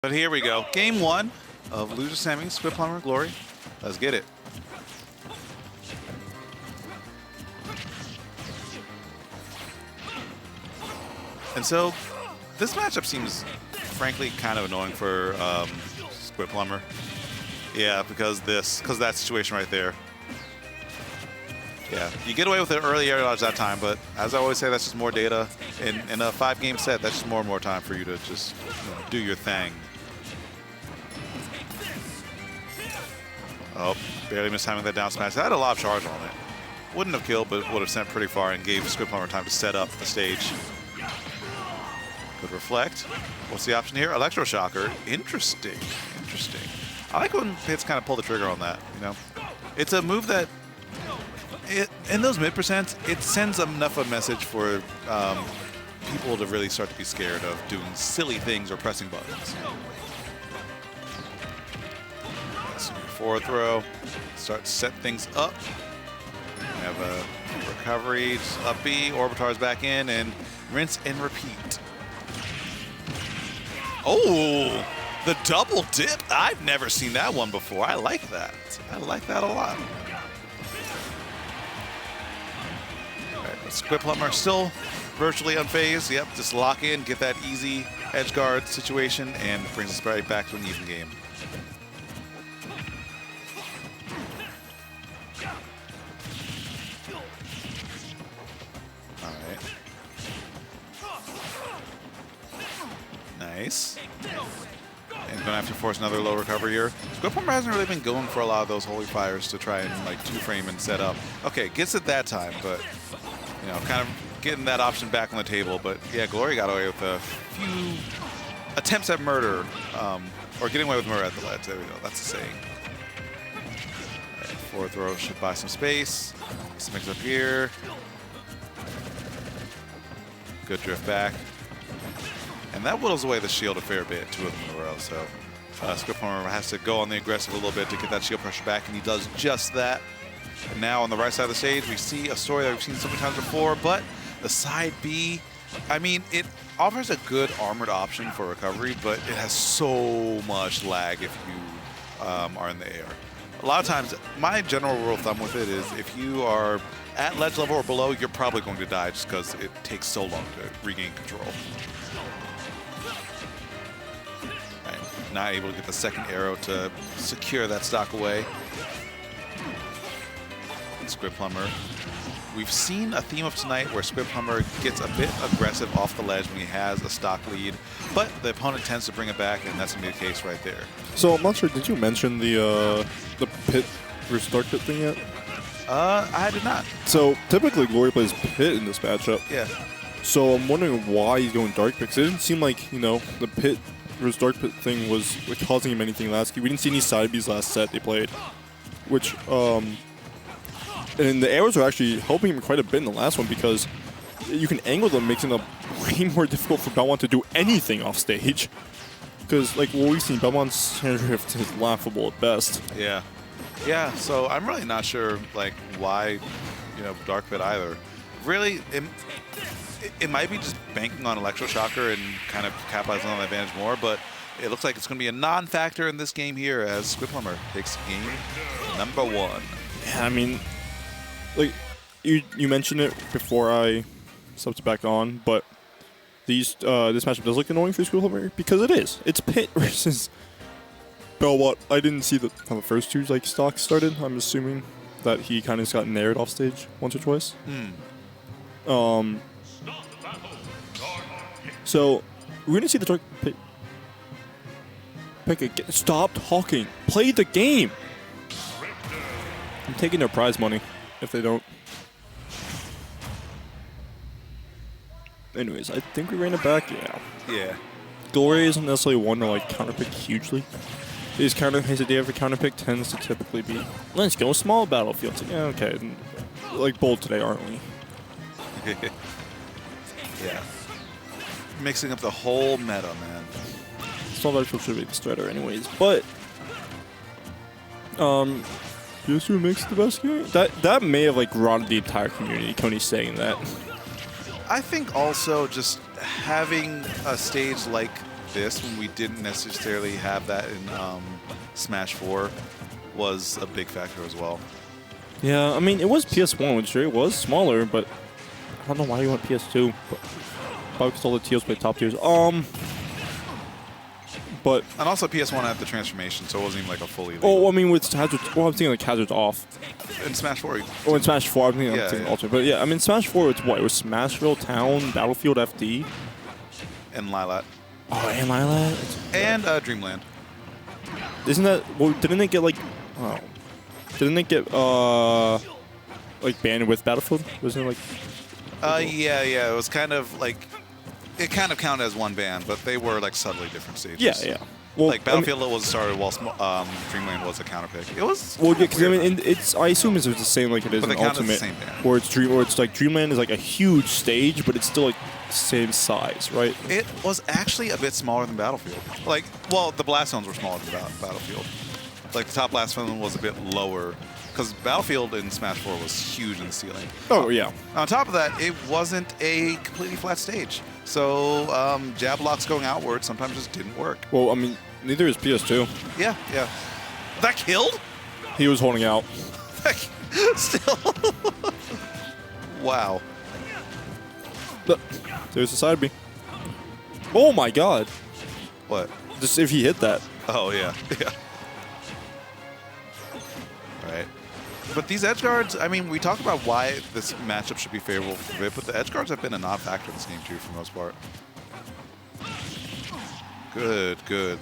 But here we go. Game 1 of loser semis, Squidplumber, Glory. Let's get it. And so this matchup seems frankly kind of annoying for Squidplumber. Yeah, because that situation right there. Yeah, you get away with an early air dodge that time, but as I always say, that's just more data. In a 5-game set, that's just more and more time for you to just do your thing. Oh, barely missed timing that down smash. That had a lot of charge on it. Wouldn't have killed, but would have sent pretty far and gave Squidplumber time to set up the stage. Good reflect. What's the option here? Electroshocker. Interesting. Interesting. I like when hits kind of pull the trigger on that, you know? It's a move that, in those mid percents, it sends enough a message for people to really start to be scared of doing silly things or pressing buttons. Forward throw, start to set things up. We have a recovery, just up B, Orbitar's back in, and rinse and repeat. Oh, the double dip. I've never seen that one before. I like that. I like that a lot. All right, Squidplumber still virtually unfazed. Yep, just lock in, get that easy edge guard situation, and brings us right back to an even game. Nice. And going to have to force another low recovery here. Squidplumber hasn't really been going for a lot of those holy fires to try and like two-frame and set up. Okay, gets it that time, but you know, kind of getting that option back on the table. But yeah, Glory got away with a few attempts at murder, or getting away with murder at the ledge. There we go. That's the saying. All right, forward throw should buy some space. This mix up here. Good drift back. And that whittles away the shield a fair bit, 2 of them in a row. So Squidplumber has to go on the aggressive a little bit to get that shield pressure back, and he does just that. And now on the right side of the stage, we see a story that we've seen so many times before, but the side B, I mean, it offers a good armored option for recovery, but it has so much lag if you are in the air. A lot of times, my general rule of thumb with it is if you are at ledge level or below, you're probably going to die just because it takes so long to regain control. Not able to get the second arrow to secure that stock away. Squidplumber. We've seen a theme of tonight where Squidplumber gets a bit aggressive off the ledge when he has a stock lead, but the opponent tends to bring it back, and that's going to be the case right there. So I'm not sure, did you mention the pit versus dark pit thing yet? I did not. So typically Glory plays pit in this matchup. Yeah. So I'm wondering why he's going dark pit, because it didn't seem like, you know, the pit versus dark pit thing was causing him anything last game. We didn't see any side Bs last set they played, which and the arrows are actually helping him quite a bit in the last one because you can angle them, making it way more difficult for Belmont to do anything off stage. Because like what we've seen, Belmont's drift is laughable at best. Yeah, yeah. So I'm really not sure like why, you know, dark pit either. Really, it might be just banking on Electroshocker and kind of capitalizing on the advantage more, but it looks like it's going to be a non-factor in this game here as Squidplumber takes game number 1. Yeah, I mean, like, you mentioned it before I subbed back on, but this matchup does look annoying for Squidplumber because it is. It's pit versus Belmont. I didn't see how the first two like stocks started. I'm assuming that he kind of just got nared off stage once or twice. So we're gonna see the dark pick again. Stop talking. Play the game. I'm taking their prize money if they don't. Anyways, I think we ran it back. Yeah. Yeah. Glory isn't necessarily one to like counterpick hugely. His idea for counterpick tends to typically be, let's go small battlefields. Yeah, okay. Like bold today, aren't we? Yeah. Mixing up the whole meta, man. Small battlefield should be the starter anyways, but PS2 makes the best game. That may have like rotted the entire community, Tony saying that. I think also just having a stage like this when we didn't necessarily have that in Smash 4 was a big factor as well. Yeah, I mean, it was PS1, which it was smaller, but I don't know why you went PS2. But probably because all the TOs play top tiers. But And also PS1 had the transformation, so it wasn't even like a fully legal. oh, I mean, with Hazard, well, I'm thinking like Hazard's off. In Smash 4, Oh, in Smash 4, I'm thinking Yeah. Ultimate. But yeah, I mean, Smash 4, it's what? It was Smashville, Town, Battlefield FD. and Lilat. Oh, am I that? And Dreamland. Isn't that? Well, didn't it get like? Oh, didn't it get like banned with Battlefield? Wasn't it like? Yeah. It was kind of like, it kind of counted as one band, but they were like subtly different stages. Yeah. Well, Like Battlefield was started while Dreamland was a counter pick. It was. Well, yeah, because I mean, it's. I assume it's the same like it is But in they count as the Ultimate, same band. where it's like Dreamland is like a huge stage, but it's still like same size, right? It was actually a bit smaller than Battlefield. Like, well, the blast zones were smaller than Battlefield. Like the top blast zone was a bit lower because Battlefield in Smash 4 was huge in the ceiling. Oh yeah. On top of that, it wasn't a completely flat stage. So jab blocks going outward sometimes just didn't work. Well, I mean, neither is PS2. Yeah. That killed? He was holding out. Still. Wow. Look, there's the side B. Oh my God! What? Just if he hit that. Oh, yeah. Right. But these edge guards, I mean, we talk about why this matchup should be favorable for Vip, but the edge guards have been a non-factor in this game, too, for the most part. Good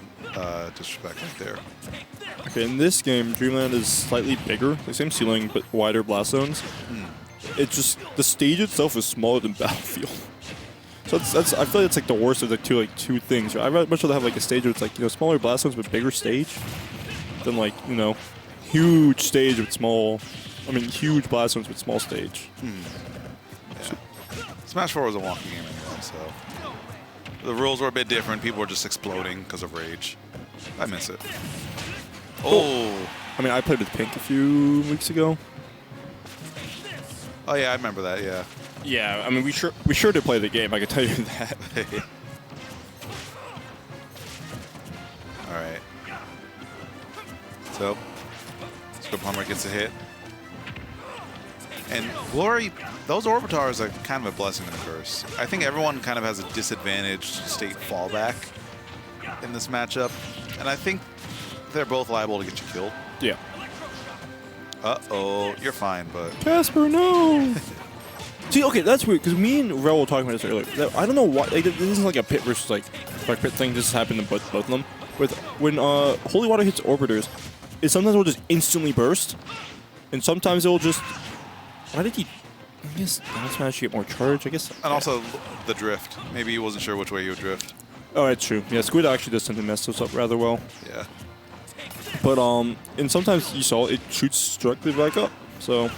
disrespect right there. Okay, in this game, Dreamland is slightly bigger, the same ceiling, but wider blast zones. It's just the stage itself is smaller than Battlefield. So that's I feel like it's like the worst of the two things. I'd much rather have like a stage where it's like, you know, smaller blast zones but bigger stage than like, you know, huge stage with small. I mean, huge blast zones with small stage. Yeah. Smash 4 was a wonky game anyway, so the rules were a bit different. People were just exploding because of rage. I miss it. Oh. I mean, I played with Pink a few weeks ago. Oh yeah, I remember that. Yeah. Yeah, I mean, we sure did play the game. I can tell you that. All right. So, Squidplumber gets a hit. And Glory, those Orbitars are kind of a blessing and a curse. I think everyone kind of has a disadvantaged state fallback in this matchup. And I think they're both liable to get you killed. Yeah. Uh-oh, you're fine, but... Casper, no! See, okay, that's weird, because me and Raul were talking about this earlier. I don't know why, like, this isn't like a pit versus, like pit thing. This happened to both of them. When Holy Water hits Orbiters, it sometimes will just instantly burst, and sometimes it will just... Why did he... I guess down smash to get more charge, I guess. And also the drift. Maybe he wasn't sure which way he would drift. Oh, that's true. Yeah, Squid actually does tend to mess those up rather well. Yeah. But, and sometimes you saw it shoots directly back up, so...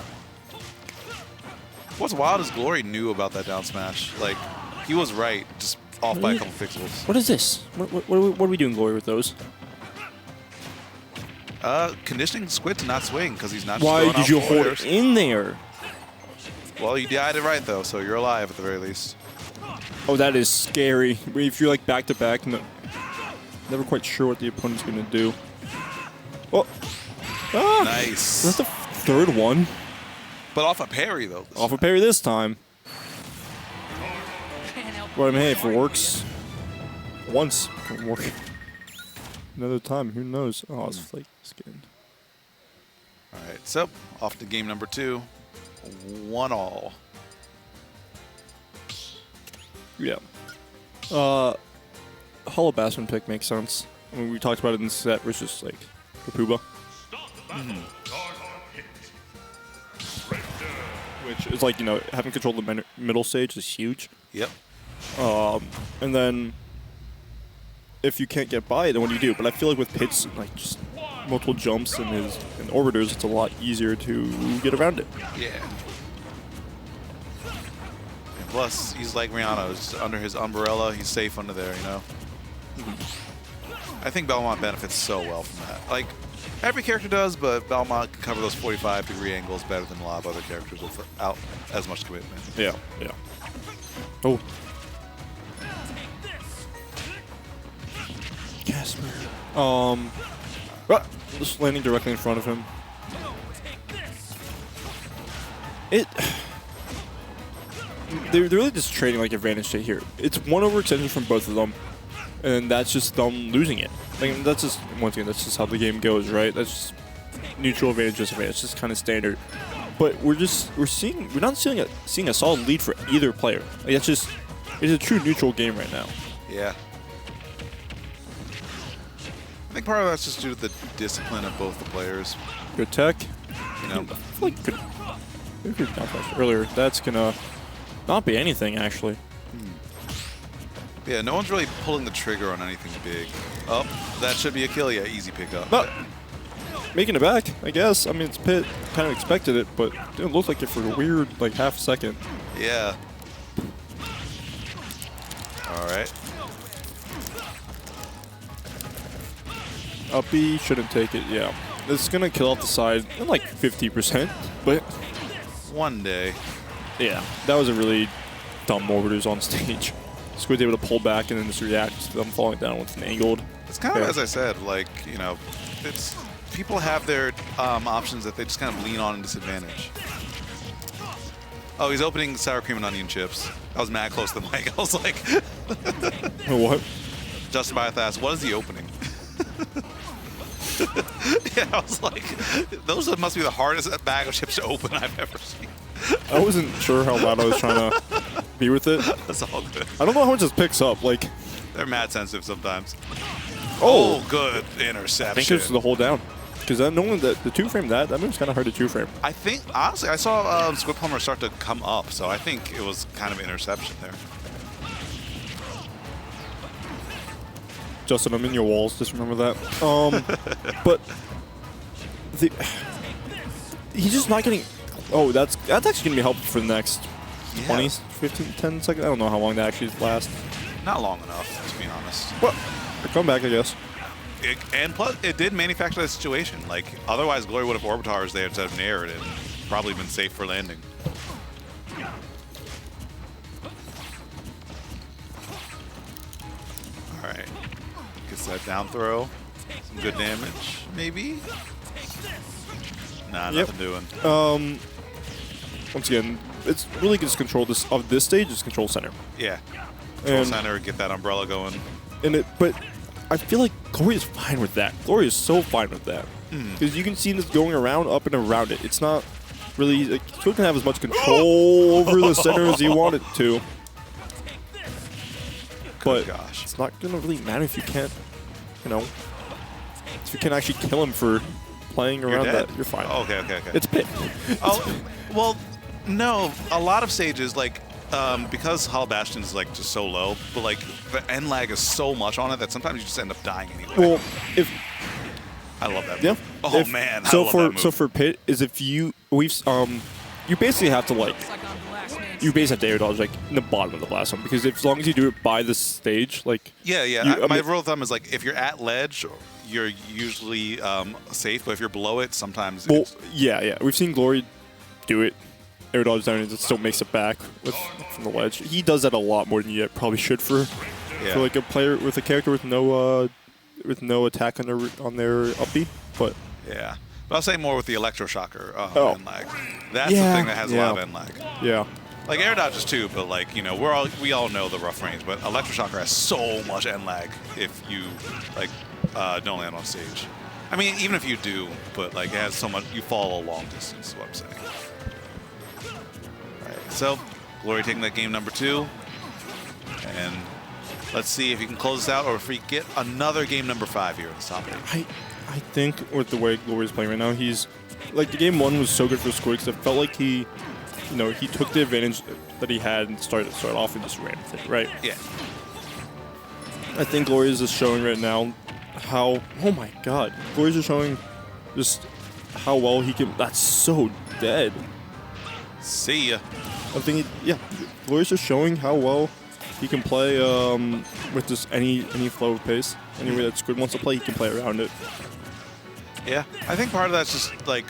What's wild is Glory knew about that down smash. Like, he was right, just off by a couple pixels. What is this? What are we doing, Glory, with those? Conditioning Squid to not swing, because he's not Why just did you hold it it in there? Well, you did it right, though, so you're alive at the very least. Oh, that is scary. If you're like back-to-back, never quite sure what the opponent's going to do. Oh. Ah! Nice. That's the third one. But off a parry, though. Off a parry this time. Well, I mean, hey, if it works once, it won't work another time. Who knows? Oh, it's flake skin. All right, so off to game number 2. 1-all. Yeah. Hollow Bastion pick makes sense. I mean, we talked about it in set versus like Kapuba. Which is like, you know, having control of the middle stage is huge. Yep. And then if you can't get by it, then what do you do? But I feel like with Pit's like just multiple jumps and orbiters, it's a lot easier to get around it. Yeah. And plus, he's like Rihanna. Just under his umbrella, he's safe under there, you know? I think Belmont benefits so well from that. Like, every character does, but Belmont can cover those 45-degree angles better than a lot of other characters without as much commitment. Yeah, yeah. Oh. Just landing directly in front of him. They're really just trading like advantage state here. It's one overextension from both of them, and that's just them losing it. Like that's just once again, that's just how the game goes, right? That's just neutral advantage, disadvantage. It's just kind of standard. But we're not seeing a solid lead for either player. Like it's a true neutral game right now. Yeah. I think part of that's just due to the discipline of both the players. Good tech. You know, I feel like we could not touch earlier. That's gonna not be anything actually. Yeah, no one's really pulling the trigger on anything big. Oh, that should be a kill. Yeah, easy pickup. But making it back, I guess. I mean, it's Pit kind of expected it, but it didn't look like it for a weird like half second. Yeah. All right. Up B shouldn't take it. Yeah, it's gonna kill off the side in like 50%, but One day. yeah, that was a really dumb overdose on stage. Squid's able to pull back and then just react to them falling down with an angled. It's kind of as I said, like, you know, it's people have their options that they just kind of lean on in disadvantage. Oh, he's opening sour cream and onion chips. I was mad close to the mic. I was like, What? Justin Byth asked, what is he opening? Yeah, I was like, those must be the hardest bag of chips to open I've ever seen. I wasn't sure how loud I was trying to be with it. That's all good. I don't know how much this picks up. Like, They're mad sensitive sometimes. oh, Good interception. I think it's the hold down. Because knowing that the two frame that move's kind of hard to two frame. I think, honestly, I saw Squidplumber start to come up, so I think it was kind of interception there. Justin, I'm in your walls. Just remember that. But he's just not getting. Oh, that's actually gonna be helpful for the next 20, 15, 10 seconds. I don't know how long that actually lasts. Not long enough, to be honest. Well, a comeback, I guess. And plus, it did manufacture that situation. Like, otherwise, Glory would have Orbitars there instead of Nared and probably been safe for landing. All right. Gets that down throw. Some good damage, maybe? Nah, Yep. nothing doing. Once again, it's really good to control this of this stage. Is control center. Yeah. Control And- center, get that umbrella going. But I feel like Glory is fine with that. Glory is so fine with that because you can see this going around, up and around it. It's not really like Squid can have as much control over the center as he wanted to. But gosh. it's not gonna really matter if you can't, you know, if you can actually kill him for playing around dead? that. You're fine. Oh, okay. It's Pit. Oh, well, no. A lot of stages, like, because Hollow Bastion is, like, just so low, but, like, the end lag is so much on it that sometimes you just end up dying anyway. Well, if I love that yeah. move. Oh, If- man. So I love for that move. so for Pit is if you you basically have to like you basically have to air dodge like in the bottom of the blast zone because as long as you do it by the stage, like Yeah. I My mean- rule of thumb is, like, if you're at ledge, you're usually safe, but if you're below it, sometimes well, it's... yeah, we've seen Glory do it, air dodge down, and it still makes it back from the ledge. He does that a lot more than you probably should for like a player with a character with no attack on their up B, but. Yeah. But I'll say more with the electroshocker end lag. That's Yeah, the thing that has a lot of end lag. Yeah. Like air dodges too, but like, you know, we all know the rough range, but electroshocker has so much end lag if you like don't land on stage. I mean, even if you do, but like it has so much, you fall a long distance. Is what I'm saying. All right, so Glory taking that game number 2, and let's see if he can close this out or if we get another game number 5 here in the top 8. I think with the way Glory is playing right now, he's like the game 1 was so good for Squid because it felt like he took the advantage that he had and started off and just ran with it, right? Yeah. I think Glory is just showing right now how, oh my god, Glory is just showing just how well he can, that's so dead. See ya. I think, Glory is just showing how well he can play with just any flow of pace. Any way that Squid wants to play, he can play around it. Yeah, I think part of that's just like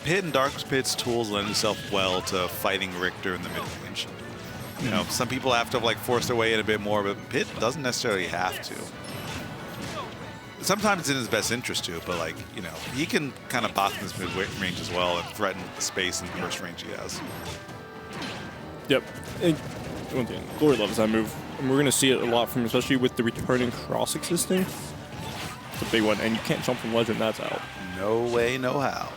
Pit and Dark Pit's tools lend itself well to fighting Richter in the mid-range. You know, some people have to like force their way in a bit more, but Pit doesn't necessarily have to. sometimes it's in his best interest to, but like, you know, he can kind of box in this mid-range as well and threaten the space and burst range he has. Yep. And one thing, Glory loves that move. And we're going to see it a lot from, especially with the returning cross existing. It's a big one, and you can't jump from ledge when that's out. No way, no how.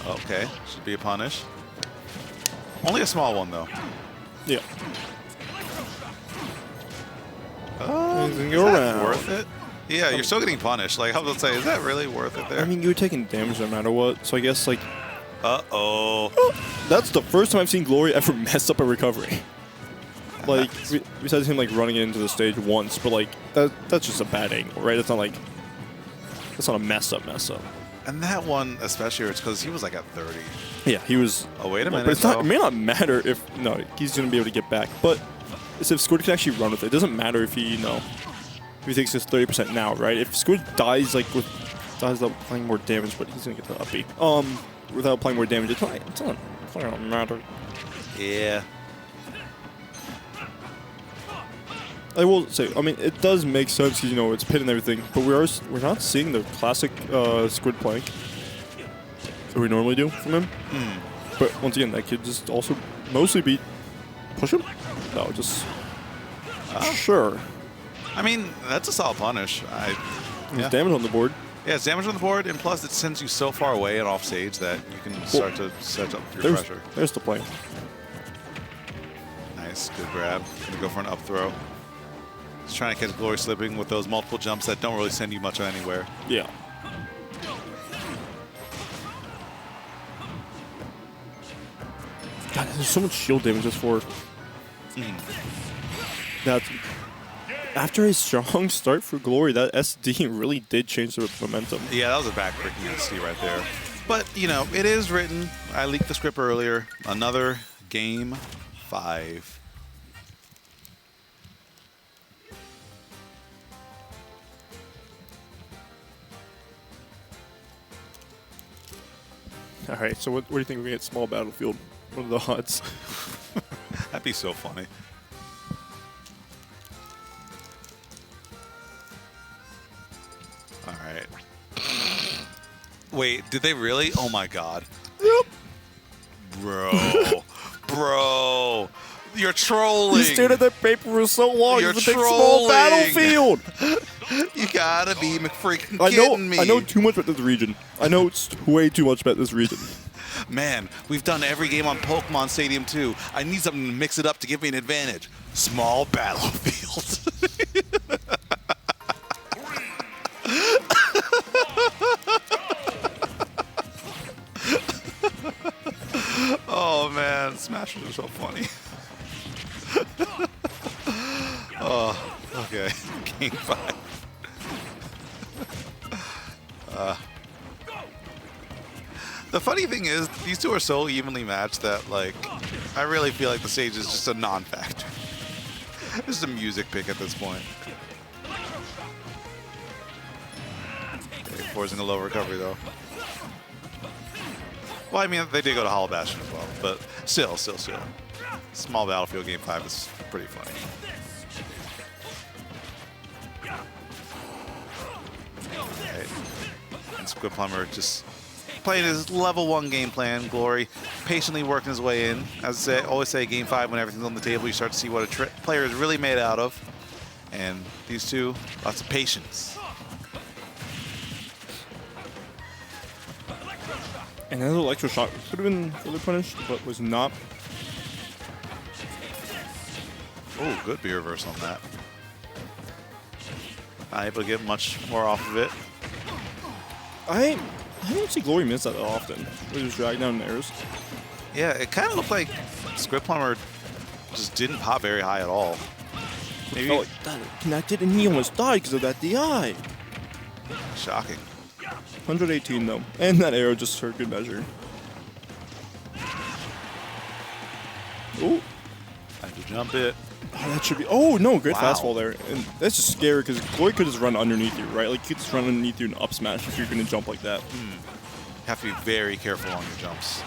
Okay, should be a punish. Only a small one, though. Yeah. Is that worth it? Yeah, you're still getting punished. Like, I was going to say, is that really worth it there? I mean, you were taking damage no matter what, so I guess, like... Uh-oh. That's the first time I've seen Glory ever mess up a recovery. Like, besides him, like, running into the stage once, but, like, that's just a bad angle, right? That's not, like... That's not a mess up. And that one, especially, it's because he was, like, at 30. Yeah, he was... Oh, wait a minute, But it's not, it may not matter if... No, he's going to be able to get back, but... It's if Squid can actually run with it. It doesn't matter if he, you know... If he takes his 30% now, right? If Squid dies, like, dies without applying more damage, but he's going to get the uppy. Without applying more damage, it's not going to matter. Yeah. I will say, I mean, it does make sense because, you know, it's pit and everything, but we're not seeing the classic Squid plank that we normally do from him. But once again, that could just also mostly be push him. No, just sure. I mean, that's a solid punish. There's damage on the board. Yeah, it's damage on the board, and plus it sends you so far away and off stage that you can start to set up your pressure. There's the play. Nice, good grab. Gonna go for an up throw. Just trying to catch Glory slipping with those multiple jumps that don't really send you much anywhere. Yeah. God, there's so much shield damage just for that. After a strong start for Glory, that SD really did change the momentum. Yeah, that was a backbreaking SD right there. But, you know, it is written. I leaked the script earlier. Another game 5. All right, so what do you think we get small battlefield? What are the odds? That'd be so funny. All right. Wait, did they really? Oh my God. Yep. Bro. You're trolling. You stared at that paper for so long. You're It's a big small battlefield. You gotta be freaking kidding me. I know too much about this region. I know way too much about this region. Man, we've done every game on Pokemon Stadium 2. I need something to mix it up to give me an advantage. Small battlefield. Oh man, Smashers are so funny. Oh, okay. Game 5. The funny thing is, these two are so evenly matched that, like, I really feel like the stage is just a non-factor. This is a music pick at this point. Okay, forcing a low recovery, though. Well, I mean, they did go to Hollow Bastion as well, but still. Small Battlefield Game 5 is pretty funny. Right. And Squidplumber just playing his level 1 game plan. Glory patiently working his way in. As I always say, Game 5, when everything's on the table, you start to see what a player is really made out of. And these two, lots of patience. And another electro shock could have been further punished, but was not. Oh, good B reverse on that. Not able to get much more off of it. I don't see Glory miss that often. We just drag down arrows. Yeah, it kind of looked like Squidplumber just didn't pop very high at all. Maybe Felt like that connected, and he almost died because of that DI. shocking. 118 though, and that arrow just for good measure. Oh, Time to jump it. oh, that should be. Oh no, great Wow. fastball there, and that's just scary because Glory could just run underneath you, right? Like you could just run underneath you and up smash if you're gonna jump like that. Have to be very careful on your jumps.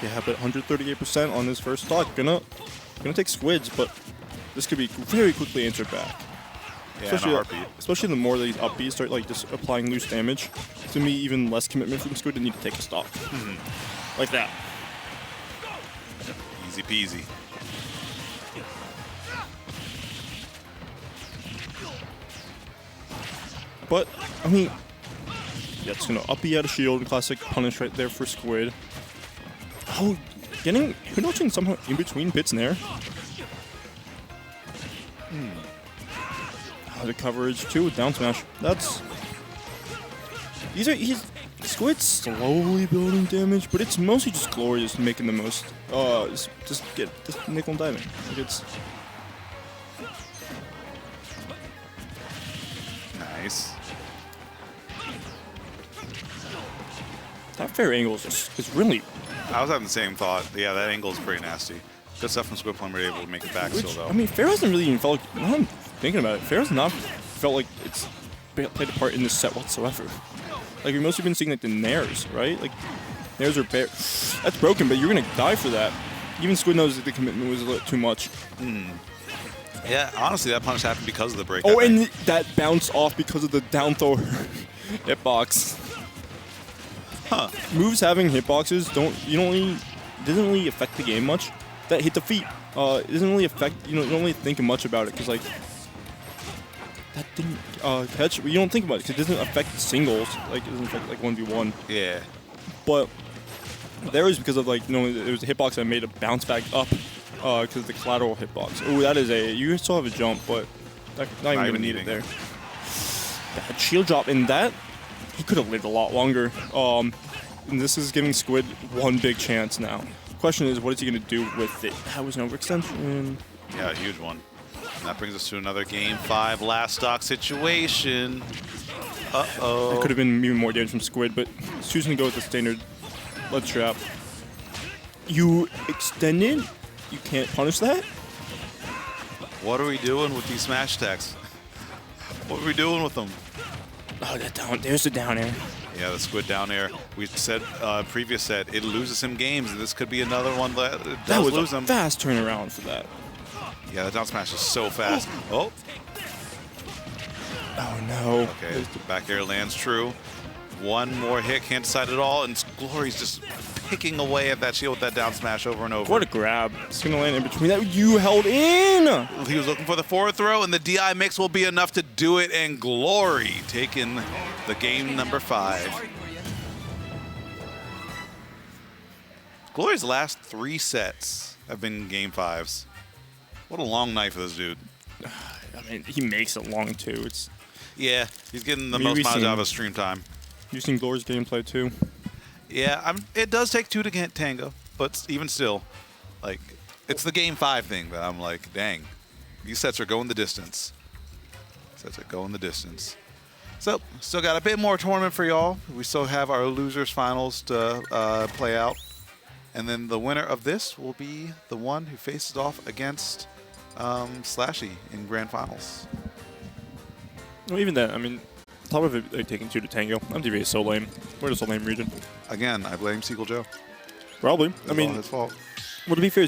Yeah, but 138% on his first stock. Gonna take squids, but this could be very quickly answered back. Yeah, in a heartbeat. Especially the more these up Bs start like just applying loose damage. To me, even less commitment from Squid to need to take a stop. Like that. Easy peasy. But, I mean, yeah, it's going to up B out of shield. Classic punish right there for Squid. Oh, getting notching somehow in between bits in there. Oh, the coverage too with down smash. That's... He's Squid's slowly building damage, but it's mostly just Glory just making the most. Just get this nickel and diving. Like it's... Nice. That fair angle is really... I was having the same thought. Yeah, that angle is pretty nasty. Good stuff from Squidplumber able to make it back still, though. I mean, fair hasn't really even felt like... Now I'm thinking about it. Fair has not felt like it's played a part in this set whatsoever. Like, we've mostly been seeing, like, the nairs, right? Like, nairs are bare. That's broken, but you're going to die for that. Even Squid knows that the commitment was a little too much. Yeah, honestly, that punish happened because of the break. Oh, and that bounced off because of the down throw hitbox. Huh. Moves having hitboxes doesn't really affect the game much. That hit the feet, it doesn't really affect, you don't really think much about it because like that didn't catch. You don't think about it because it doesn't affect singles, like it doesn't affect like 1v1. Yeah. But there was because of like it was a hitbox that made a bounce back up because of the collateral hitbox. Oh, that is you still have a jump, but not even gonna need it there. Bad shield drop, and that he could have lived a lot longer. And this is giving Squid one big chance now. Question is, what is he going to do with it? That was an overextension. Yeah, a huge one. And that brings us to another Game 5 last stock situation. Uh-oh. It could have been even more damage from Squid, but he's choosing to go with the standard lead trap. You extended? You can't punish that? What are we doing with these smash attacks? What are we doing with them? Oh, there's the down air. Yeah, the Squid down air. We said previous set, it loses him games, and this could be another one that does was lose a him. fast turnaround for that. Yeah, the down smash is so fast. Oh. Oh, no. Okay, the back air lands true. One more hit, can't decide at all, and Glory's just picking away at that shield with that down smash over and over. What a grab. It's going to land in between that. You held in! He was looking for the forward throw, and the DI mix will be enough to do it, and Glory taking the game number 5. Glory's last 3 sets have been Game 5s. What a long night for this dude. I mean, he makes it long, too. Yeah, he's getting the most mileage out of his stream time. You've seen Glory's gameplay, too. Yeah, it does take 2 to get tango, but even still, like, it's the Game 5 thing that I'm like, dang, these sets are going the distance. Sets are going the distance. So, still got a bit more tournament for y'all. We still have our losers finals to play out. And then the winner of this will be the one who faces off against Slashy in grand finals. Well, even then, I mean, on top of it like, taking 2 to tango, MTV is so lame. We're just so lame region. Again, I blame Seagull Joe. Probably. It's all his fault. Well, to be fair,